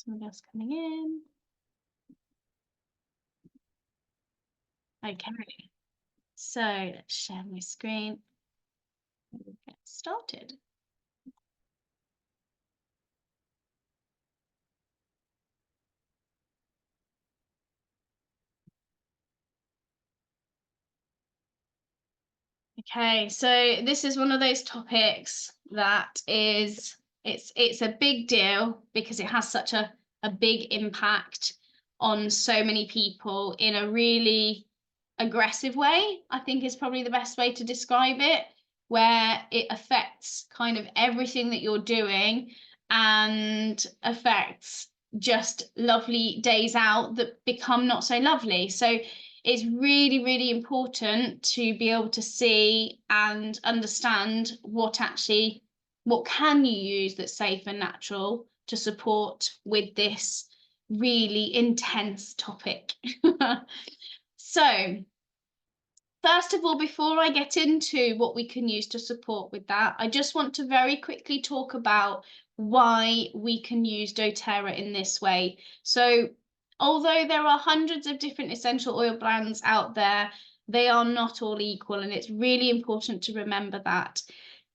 Someone else coming in. Okay, so let's share my screen and get started. Okay, so this is one of those topics that is it's a big deal because it has such a big impact on so many people in a really aggressive way, I think is probably the best way to describe it, where it affects kind of everything that you're doing and affects just lovely days out that become not so lovely. So it's really, really important to be able to see and understand what can you use that's safe and natural to support with this really intense topic. So first of all, before I get into what we can use to support with that, I just want to very quickly talk about why we can use doTERRA in this way. So although there are hundreds of different essential oil brands out there, they are not all equal, and it's really important to remember that.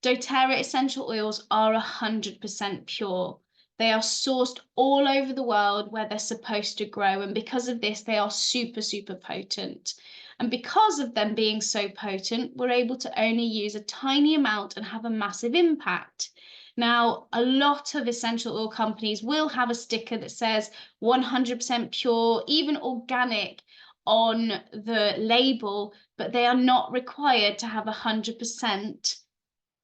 doTERRA essential oils are 100% pure. They are sourced all over the world where they're supposed to grow, and because of this, they are super, super potent. And because of them being so potent, we're able to only use a tiny amount and have a massive impact. Now, a lot of essential oil companies will have a sticker that says 100% pure, even organic on the label, but they are not required to have 100%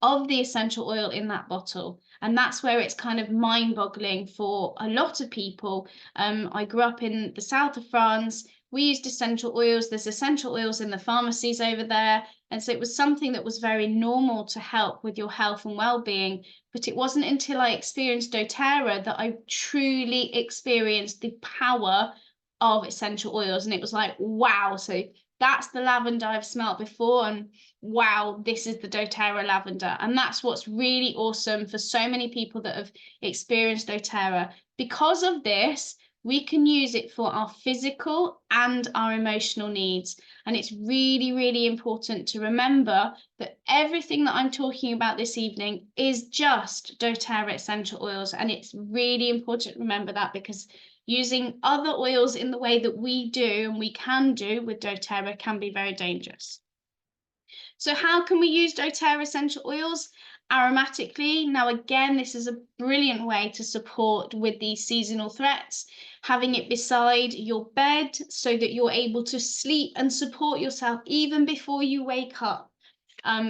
of the essential oil in that bottle. And that's where it's kind of mind-boggling for a lot of people. I grew up in the south of France. We used essential oils. There's essential oils in the pharmacies over there. And so it was something that was very normal to help with your health and well-being. But it wasn't until I experienced doTERRA that I truly experienced the power of essential oils. And it was like, wow. So that's the lavender I've smelt before, and wow, this is the doTERRA lavender. And that's what's really awesome for so many people that have experienced doTERRA. Because of this, we can use it for our physical and our emotional needs. And it's really, really important to remember that everything that I'm talking about this evening is just doTERRA essential oils. And it's really important to remember that, because using other oils in the way that we do and we can do with doTERRA can be very dangerous. So how can we use doTERRA essential oils? Aromatically. Now, again, this is a brilliant way to support with these seasonal threats. Having it beside your bed so that you're able to sleep and support yourself even before you wake up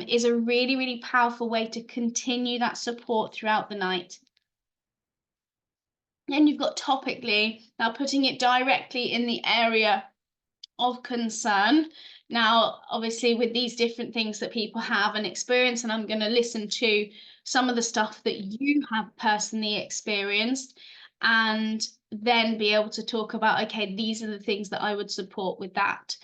is a really, really powerful way to continue that support throughout the night. Then you've got topically, now putting it directly in the area of concern. Now, obviously, with these different things that people have and experience, and I'm going to listen to some of the stuff that you have personally experienced, and then be able to talk about, okay, these are the things that I would support with that.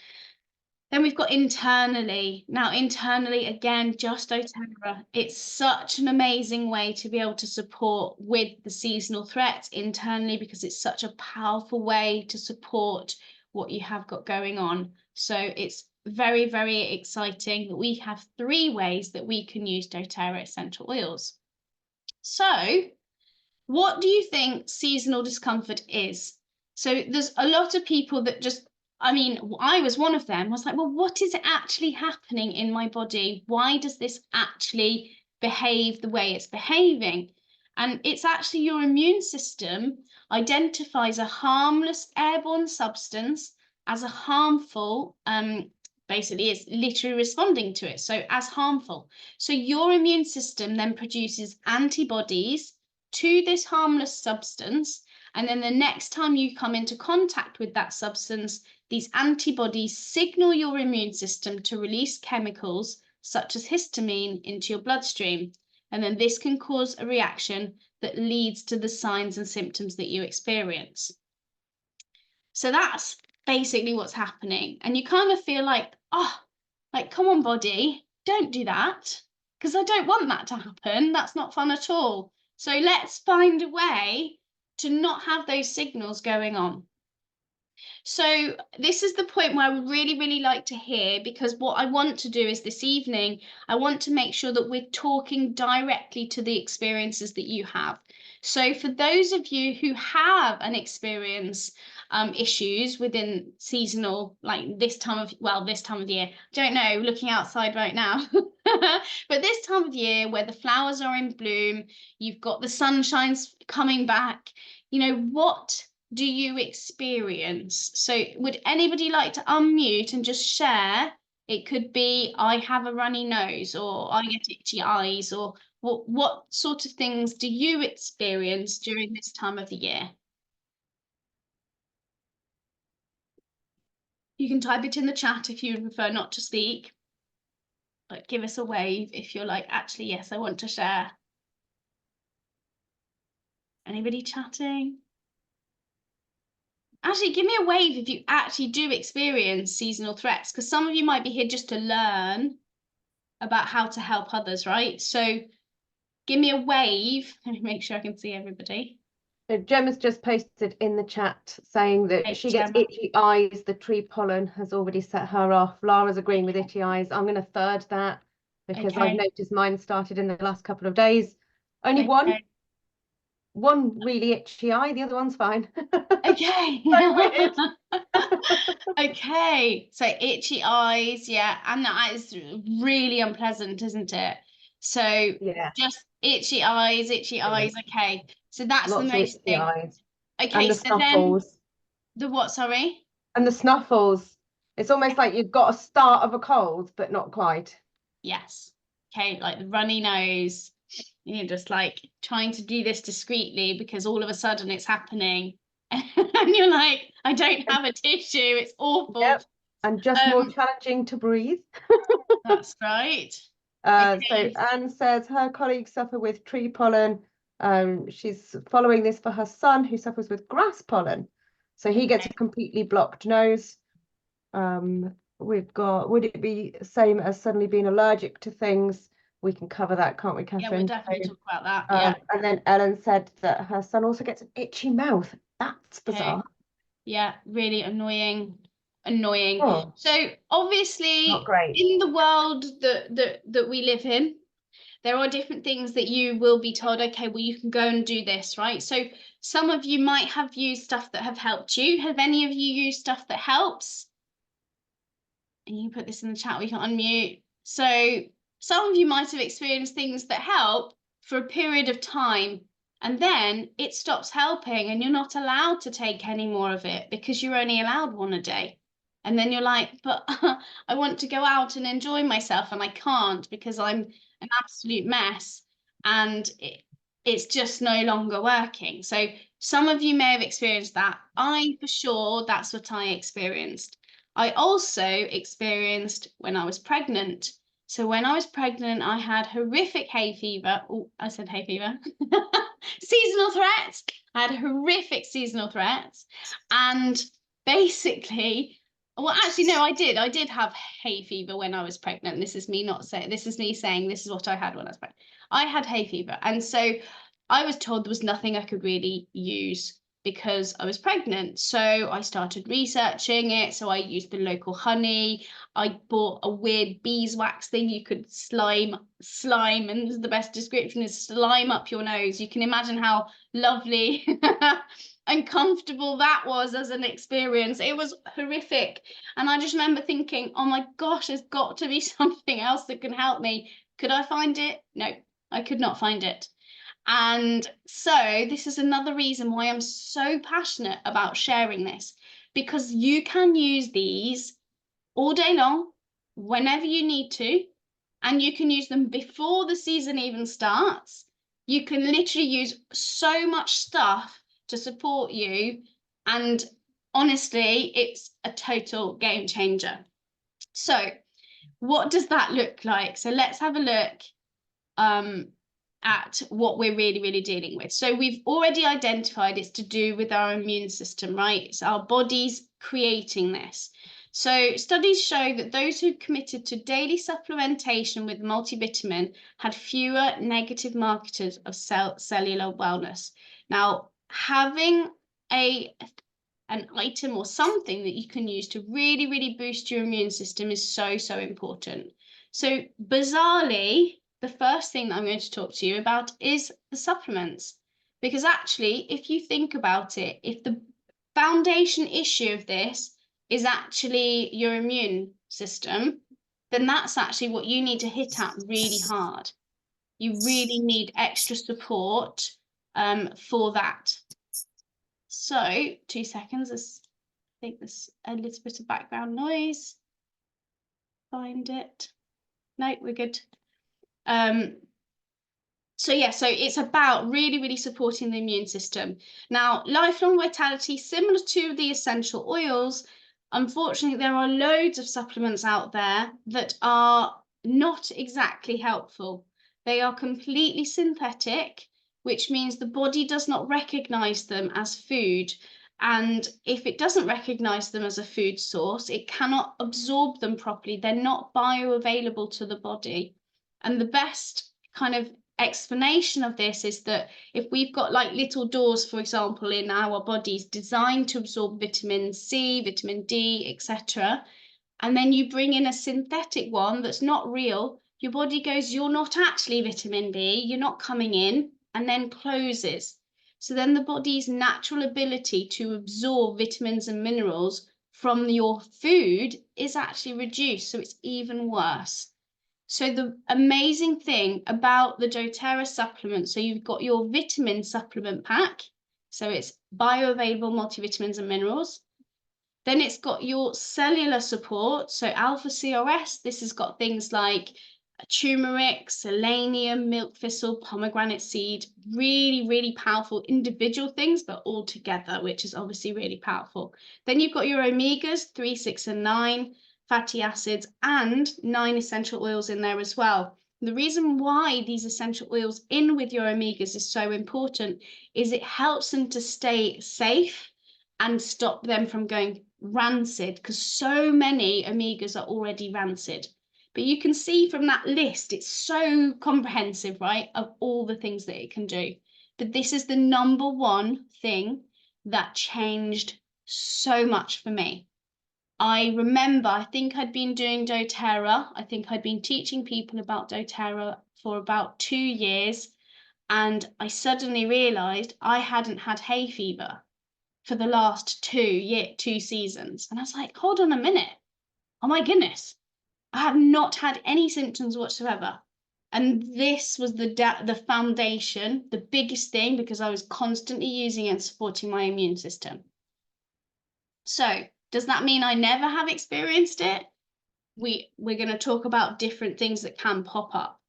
Then we've got internally. Now, internally, again, just doTERRA. It's such an amazing way to be able to support with the seasonal threats internally, because it's such a powerful way to support what you have got going on. So it's very, very exciting that we have 3 ways that we can use doTERRA essential oils. So what do you think seasonal discomfort is? So there's a lot of people that just, I mean, I was one of them. I was like, well, what is actually happening in my body? Why does this actually behave the way it's behaving? And it's actually your immune system identifies a harmless airborne substance as a harmful, basically it's literally responding to it, so as harmful. So your immune system then produces antibodies to this harmless substance, and then the next time you come into contact with that substance, these antibodies signal your immune system to release chemicals such as histamine into your bloodstream. And then this can cause a reaction that leads to the signs and symptoms that you experience. So that's basically what's happening. And you kind of feel like, oh, like, come on, body, don't do that, because I don't want that to happen. That's not fun at all. So let's find a way to not have those signals going on. So this is the point where I would really, really like to hear, because what I want to do is this evening, I want to make sure that we're talking directly to the experiences that you have. So for those of you who have an experience issues within seasonal, like this time of, well, this time of year, don't know, looking outside right now, but this time of year where the flowers are in bloom, you've got the sunshine's coming back, you know, what do you experience? So would anybody like to unmute and just share? It could be, I have a runny nose, or I get itchy eyes, or what sort of things do you experience during this time of the year? You can type it in the chat if you prefer not to speak, but give us a wave if you're like, actually, yes, I want to share. Anybody chatting? Actually, give me a wave if you actually do experience seasonal threats, because some of you might be here just to learn about how to help others, right? So give me a wave. Let me make sure I can see everybody. So Gemma's just posted in the chat saying that Hey, she gets Gemma. itchy eyes. The tree pollen has already set her off. Lara's agreeing with itchy eyes. I'm going to third that because I've Okay. noticed mine started in the last couple of days. Only Okay. one really itchy eye. The other one's fine. Okay. So weird. Okay. So itchy eyes, yeah, and that is really unpleasant, isn't it? So Yeah, just itchy eyes, itchy eyes. Okay. So that's the lots of most itchy thing. eyes. And Okay, the so then snuffles. the what, sorry? And the snuffles. It's almost like you've got a start of a cold, but not quite. Yes. Okay, like the runny nose. You're just like trying to do this discreetly because all of a sudden it's happening. And you're like, I don't have a tissue. It's awful. Yep. And just more challenging to breathe. That's right. So Okay. Anne says her colleagues suffer with tree pollen. She's following this for her son who suffers with grass pollen. So he gets a completely blocked nose. We've got, would it be the same as suddenly being allergic to things? We can cover that, can't we, Yeah, we'll Catherine? definitely So, talk about that. Yeah. and then Ellen said that her son also gets an itchy mouth. That's Okay. bizarre. Yeah, really annoying. Annoying. Oh, So not obviously great. in the world that we live in, there are different things that you will be told, okay, well, you can go and do this, right? So some of you might have used stuff that have helped you. Have any of you used stuff that helps? And you can put this in the chat, we can unmute. So some of you might have experienced things that help for a period of time, and then it stops helping and you're not allowed to take any more of it because you're only allowed one a day. And then you're like, but I want to go out and enjoy myself and I can't because I'm an absolute mess and it's just no longer working. So some of you may have experienced that. I, for sure, that's what I experienced. I also experienced when I was pregnant. So when I was pregnant, I had horrific hay fever. Oh, I said hay fever. Seasonal threats. I had horrific seasonal threats. And basically, well, actually, no, I did. I did have hay fever when I was pregnant. This is me not saying, this is me saying this is what I had when I was pregnant. I had hay fever. And so I was told there was nothing I could really use because I was pregnant. So I started researching it. So I used the local honey. I bought a weird beeswax thing you could slime, and the best description is slime up your nose. You can imagine how lovely and comfortable that was as an experience. It was horrific. And I just remember thinking, oh my gosh, there's got to be something else that can help me. Could I find it? No, I could not find it. And so this is another reason why I'm so passionate about sharing this, because you can use these all day long, whenever you need to, and you can use them before the season even starts. You can literally use so much stuff to support you. And honestly, it's a total game changer. So what does that look like? So let's have a look at what we're really, really dealing with. So we've already identified it's to do with our immune system, right? It's our body's creating this. So studies show that those who committed to daily supplementation with multivitamin had fewer negative markers of cellular wellness. Now, having an item or something that you can use to really, really boost your immune system is so, so important. So bizarrely, the first thing that I'm going to talk to you about is the supplements. Because actually, if you think about it, if the foundation issue of this is actually your immune system, then that's actually what you need to hit at really hard. You really need extra support for that. So, 2 seconds, I think there's a little bit of background noise. Find it. No, we're good. So it's about really, really supporting the immune system. Now, lifelong vitality, similar to the essential oils, unfortunately, there are loads of supplements out there that are not exactly helpful. They are completely synthetic, which means the body does not recognize them as food. And if it doesn't recognize them as a food source, it cannot absorb them properly. They're not bioavailable to the body. And the best kind of explanation of this is that if we've got like little doors, for example, in our bodies designed to absorb vitamin C, vitamin D, etc., and then you bring in a synthetic one that's not real, your body goes, you're not actually vitamin B, you're not coming in, and then closes. So then the body's natural ability to absorb vitamins and minerals from your food is actually reduced, so it's even worse. So the amazing thing about the doTERRA supplement, so you've got your vitamin supplement pack, so it's bioavailable multivitamins and minerals. Then it's got your cellular support, so alpha CRS. This has got things like turmeric, selenium, milk thistle, pomegranate seed, really, really powerful individual things, but all together, which is obviously really powerful. Then you've got your omegas, 3, 6, and 9, fatty acids, and 9 essential oils in there as well. The reason why these essential oils in with your omegas is so important is it helps them to stay safe and stop them from going rancid, because so many omegas are already rancid. But you can see from that list, it's so comprehensive, right, of all the things that it can do. But this is the number one thing that changed so much for me. I remember, I think I'd been doing doTERRA. I think I'd been teaching people about doTERRA for about 2 years. And I suddenly realized I hadn't had hay fever for the last 2 seasons. And I was like, hold on a minute. Oh my goodness. I have not had any symptoms whatsoever. And this was the foundation, the biggest thing, because I was constantly using and supporting my immune system. So does that mean I never have experienced it? We're going to talk about different things that can pop up.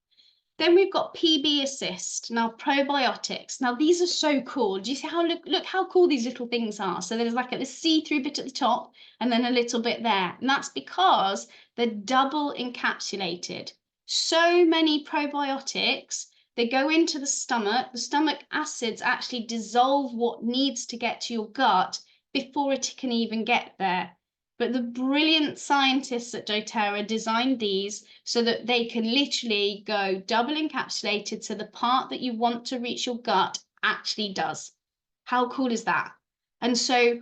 Then we've got PB Assist. Now, probiotics. Now, these are so cool. Do you see how, look how cool these little things are? So there's like a see-through bit at the top and then a little bit there. And that's because they're double encapsulated. So many probiotics, they go into the stomach acids actually dissolve what needs to get to your gut before it can even get there. But the brilliant scientists at doTERRA designed these so that they can literally go double encapsulated, so the part that you want to reach your gut actually does. How cool is that? And so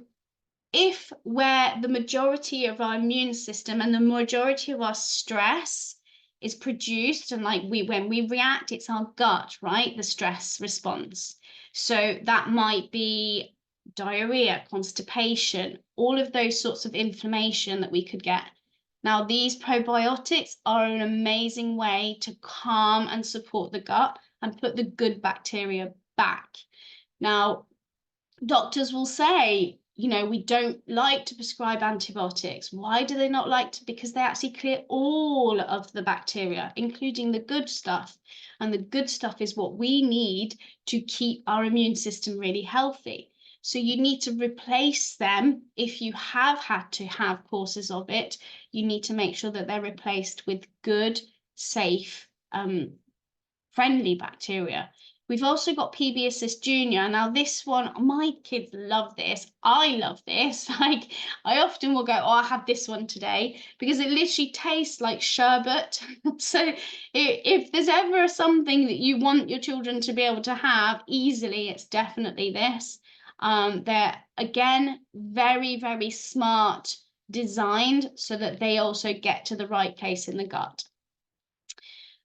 if where the majority of our immune system and the majority of our stress is produced, and like when we react, it's our gut, right? The stress response. So that might be diarrhea, constipation, all of those sorts of inflammation that we could get. Now, these probiotics are an amazing way to calm and support the gut and put the good bacteria back. Now, doctors will say, we don't like to prescribe antibiotics. Why do they not like to? Because they actually clear all of the bacteria, including the good stuff. And the good stuff is what we need to keep our immune system really healthy. So you need to replace them. If you have had to have courses of it, you need to make sure that they're replaced with good, safe, friendly bacteria, We've also got PB Assist Junior. Now this one, my kids love this. I love this. Like I often will go, oh, I have this one today because it literally tastes like sherbet. So if there's ever something that you want your children to be able to have easily, it's definitely this. They're again very, very smart, designed so that they also get to the right place in the gut.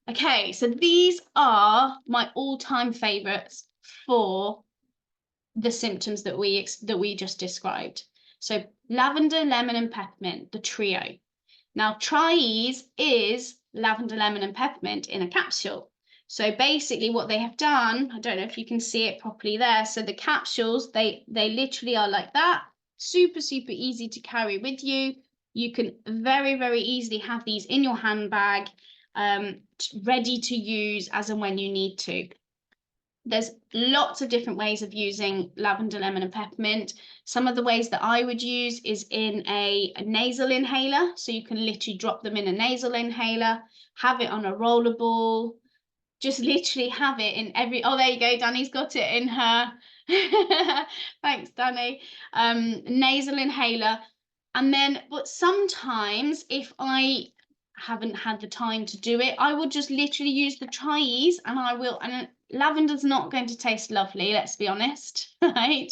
Okay, so these are my all-time favorites for the symptoms that we just described. So lavender, lemon, and peppermint, the trio. Now, Tri-Ease is lavender, lemon, and peppermint in a capsule. So basically what they have done, I don't know if you can see it properly there. So the capsules, they literally are like that. Super, super easy to carry with you. You can very, very easily have these in your handbag, ready to use as and when you need to. There's lots of different ways of using lavender, lemon, and peppermint. Some of the ways that I would use is in a nasal inhaler. So you can literally drop them in a nasal inhaler, have it on a roller ball, just literally have it in every, oh, there you go, Danny's got it in her. Thanks, Danny. Nasal inhaler. And then, but sometimes if I haven't had the time to do it, I would just literally use the Tri-Ease and lavender's not going to taste lovely, let's be honest, right?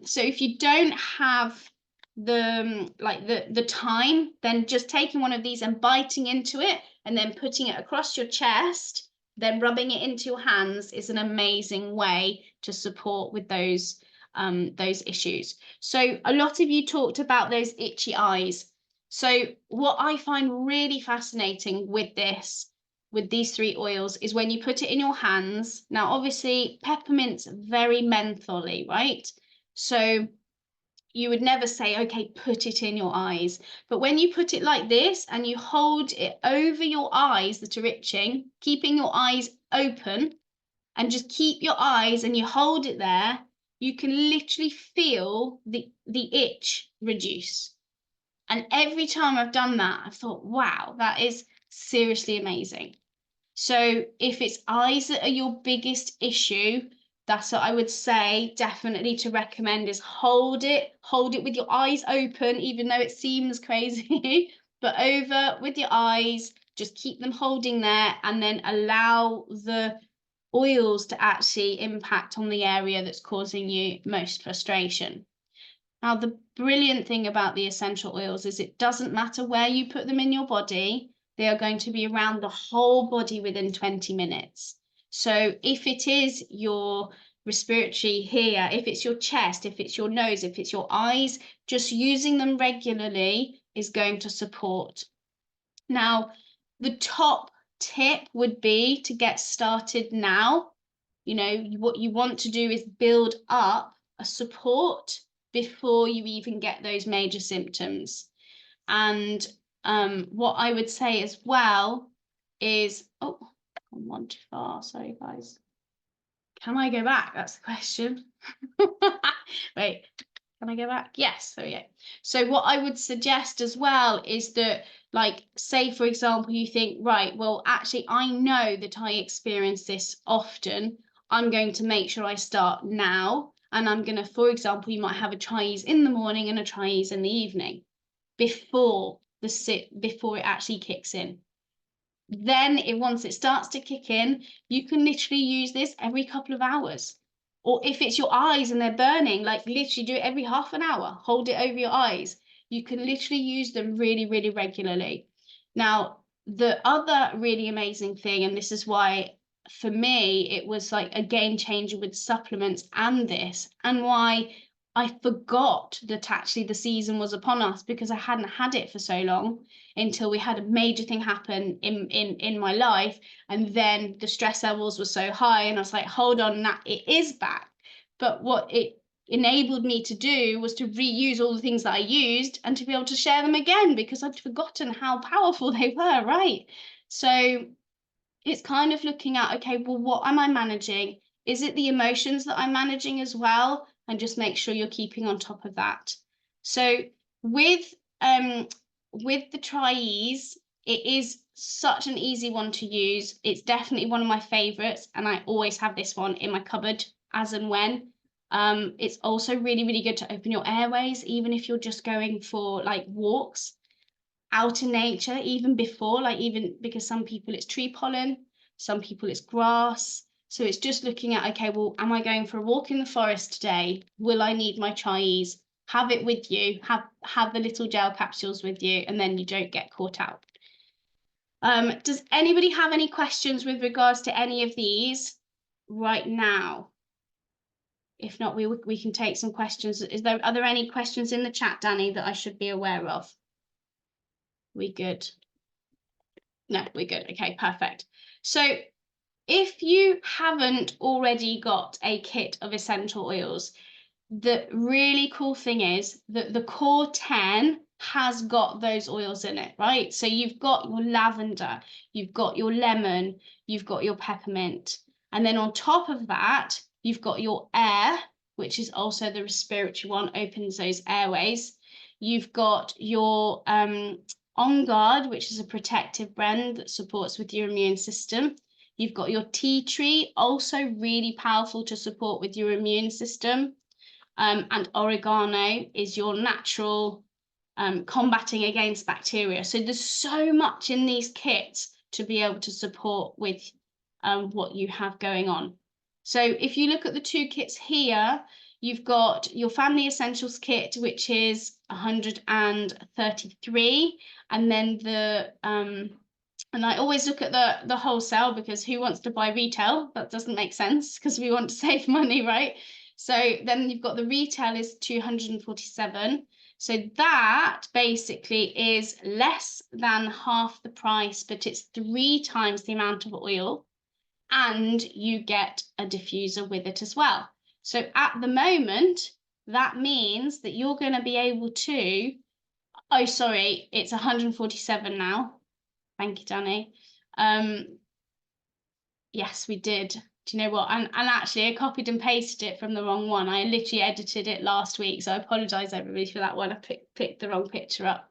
So if you don't have the time, then just taking one of these and biting into it and then putting it across your chest, then rubbing it into your hands is an amazing way to support with those issues. So a lot of you talked about those itchy eyes. So what I find really fascinating with these three oils is when you put it in your hands. Now, obviously, peppermint's very mentholy, right? So you would never say, okay, put it in your eyes. But when you put it like this and you hold it over your eyes that are itching, keeping your eyes open, and just keep your eyes and you hold it there, you can literally feel the itch reduce. And every time I've done that, I've thought, wow, that is seriously amazing. So if it's eyes that are your biggest issue, that's what I would say definitely to recommend is hold it with your eyes open, even though it seems crazy, but over with your eyes, just keep them holding there and then allow the oils to actually impact on the area that's causing you most frustration. Now, the brilliant thing about the essential oils is it doesn't matter where you put them in your body, they are going to be around the whole body within 20 minutes. So if it is your respiratory here, if it's your chest, if it's your nose, if it's your eyes, just using them regularly is going to support. Now, the top tip would be to get started now. You know, what you want to do is build up a support before you even get those major symptoms. And what I would say as well is, oh, I'm one too far, sorry guys. Can I go back? That's the question. Wait, can I go back? Yes, there we go. So what I would suggest as well is that, like, say, for example, you think, right, well, actually, I know that I experience this often. I'm going to make sure I start now. And I'm going to, for example, you might have a Tri-Ease in the morning and a Tri-Ease in the evening before before it actually kicks in. Then once it starts to kick in, you can literally use this every couple of hours. Or if it's your eyes and they're burning, like literally do it every half an hour, hold it over your eyes. You can literally use them really, really regularly. Now, the other really amazing thing, and this is why for me, it was like a game changer with supplements and this, and why I forgot that actually the season was upon us because I hadn't had it for so long until we had a major thing happen in my life. And then the stress levels were so high and I was like, hold on, it is back. But what it enabled me to do was to reuse all the things that I used and to be able to share them again because I'd forgotten how powerful they were, right? So it's kind of looking at, okay, well, what am I managing? Is it the emotions that I'm managing as well? And just make sure you're keeping on top of that. So with the Tri-Ease, it is such an easy one to use. It's definitely one of my favorites, and I always have this one in my cupboard as and when. It's also really, really good to open your airways, even if you're just going for like walks out in nature, even before, like even because some people it's tree pollen, some people it's grass. So it's just looking at, okay, well, am I going for a walk in the forest today? Will I need my chais? Have it with you, have the little gel capsules with you, and then you don't get caught out. Does anybody have any questions with regards to any of these right now? If not, we can take some questions. Are there any questions in the chat, Danny, that I should be aware of? We good? No, we're good. Okay, perfect. So if you haven't already got a kit of essential oils, the really cool thing is that the core 10 has got those oils in it, right? So you've got your lavender, you've got your lemon, you've got your peppermint. And then on top of that, you've got your air, which is also the respiratory one, opens those airways. You've got your On Guard, which is a protective blend that supports with your immune system. You've got your tea tree, also really powerful to support with your immune system. And oregano is your natural combating against bacteria. So there's so much in these kits to be able to support with what you have going on. So if you look at the two kits here, you've got your Family Essentials kit, which is 133, and then and I always look at the wholesale, because who wants to buy retail? That doesn't make sense, because we want to save money, right? So then you've got the retail is 247. So that basically is less than half the price, but it's 3 times the amount of oil, and you get a diffuser with it as well. So at the moment, that means that you're going to be able to, oh, sorry, it's 147 now. Thank you, Danny. Yes, we did. Do you know what? And actually, I copied and pasted it from the wrong one. I literally edited it last week, so I apologise everybody for that one. I picked the wrong picture up.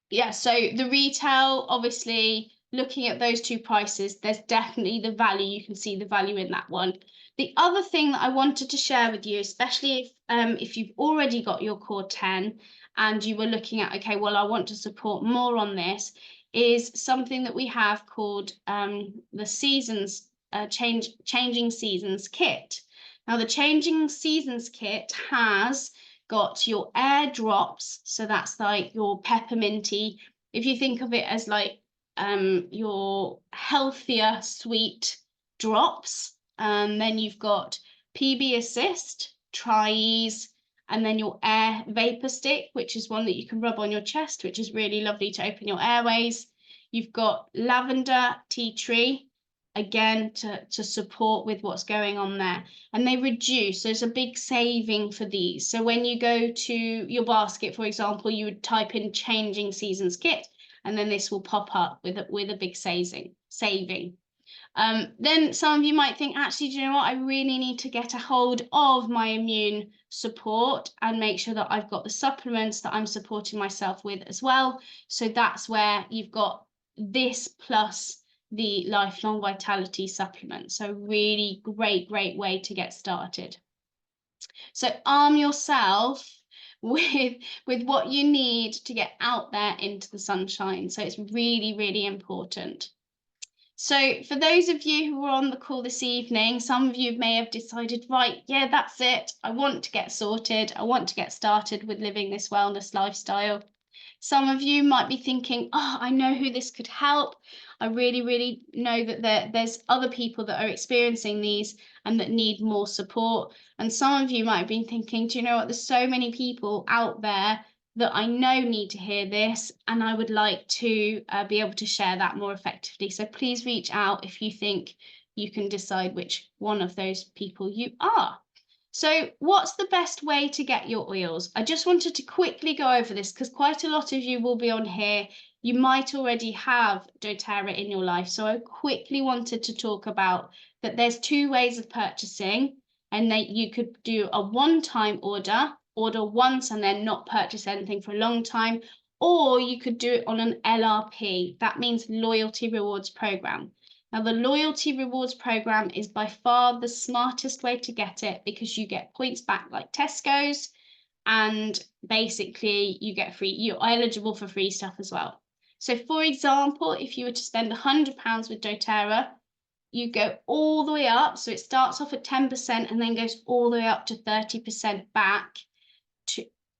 Yeah, so the retail, obviously, looking at those two prices, there's definitely the value. You can see the value in that one. The other thing that I wanted to share with you, especially if you've already got your core 10 and you were looking at, okay, well, I want to support more on this, is something that we have called the seasons changing seasons kit. Now, the changing seasons kit has got your air drops, so that's like your pepperminty. If you think of it as like your healthier sweet drops, then you've got PB Assist, Tri-Ease, and then your air vapor stick, which is one that you can rub on your chest, which is really lovely to open your airways. You've got lavender, tea tree, again to support with what's going on there, and they reduce. There's a big saving for these. So when you go to your basket, for example, you would type in changing seasons kit, and then this will pop up with a big saving. Then some of you might think, actually, do you know what? I really need to get a hold of my immune support and make sure that I've got the supplements that I'm supporting myself with as well. So that's where you've got this plus the lifelong vitality supplement. So really great way to get started. So arm yourself with what you need to get out there into the sunshine. So it's really important. So for those of you who were on the call this evening, some of you may have decided, right, yeah, that's it. I want to get sorted. I want to get started with living this wellness lifestyle. Some of you might be thinking, oh, I know who this could help. I really know that there's other people that are experiencing these and that need more support. And some of you might have been thinking, do you know what? There's so many people out there that I know need to hear this, and I would like to be able to share that more effectively. So please reach out if you think you can decide which one of those people you are. So what's the best way to get your oils? I just wanted to quickly go over this because quite a lot of you will be on here. You might already have doTERRA in your life. So I quickly wanted to talk about that there's 2 ways of purchasing, and that you could do a one-time order once and then not purchase anything for a long time, or you could do it on an LRP. That means loyalty rewards program. Now, the loyalty rewards program is by far the smartest way to get it, because you get points back like Tesco's, and basically you get free, you're eligible for free stuff as well. So for example, if you were to spend £100 with doTERRA, you go all the way up. So it starts off at 10% and then goes all the way up to 30% back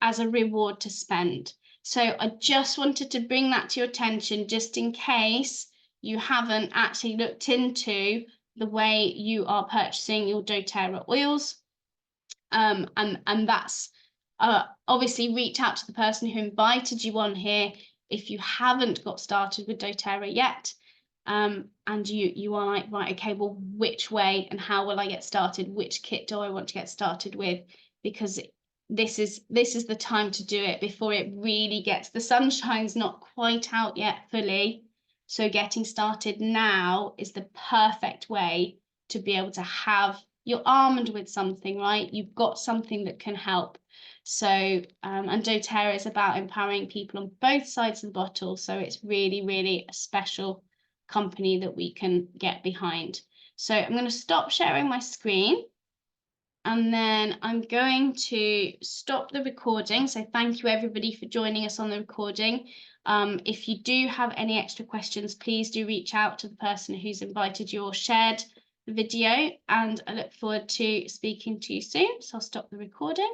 as a reward to spend. So I just wanted to bring that to your attention, just in case you haven't actually looked into the way you are purchasing your doTERRA oils. And that's obviously reach out to the person who invited you on here if you haven't got started with doTERRA yet. And you are like, right, okay, well, which way and how will I get started? Which kit do I want to get started with? Because this is the time to do it before it really gets, the sunshine's not quite out yet fully. So getting started now is the perfect way to be able to have, you're armed with something, right? You've got something that can help. So, and doTERRA is about empowering people on both sides of the bottle. So it's really, really a special company that we can get behind. So I'm going to stop sharing my screen, and then I'm going to stop the recording. So thank you everybody for joining us on the recording. If you do have any extra questions, please do reach out to the person who's invited you or shared the video, and I look forward to speaking to you soon. So I'll stop the recording.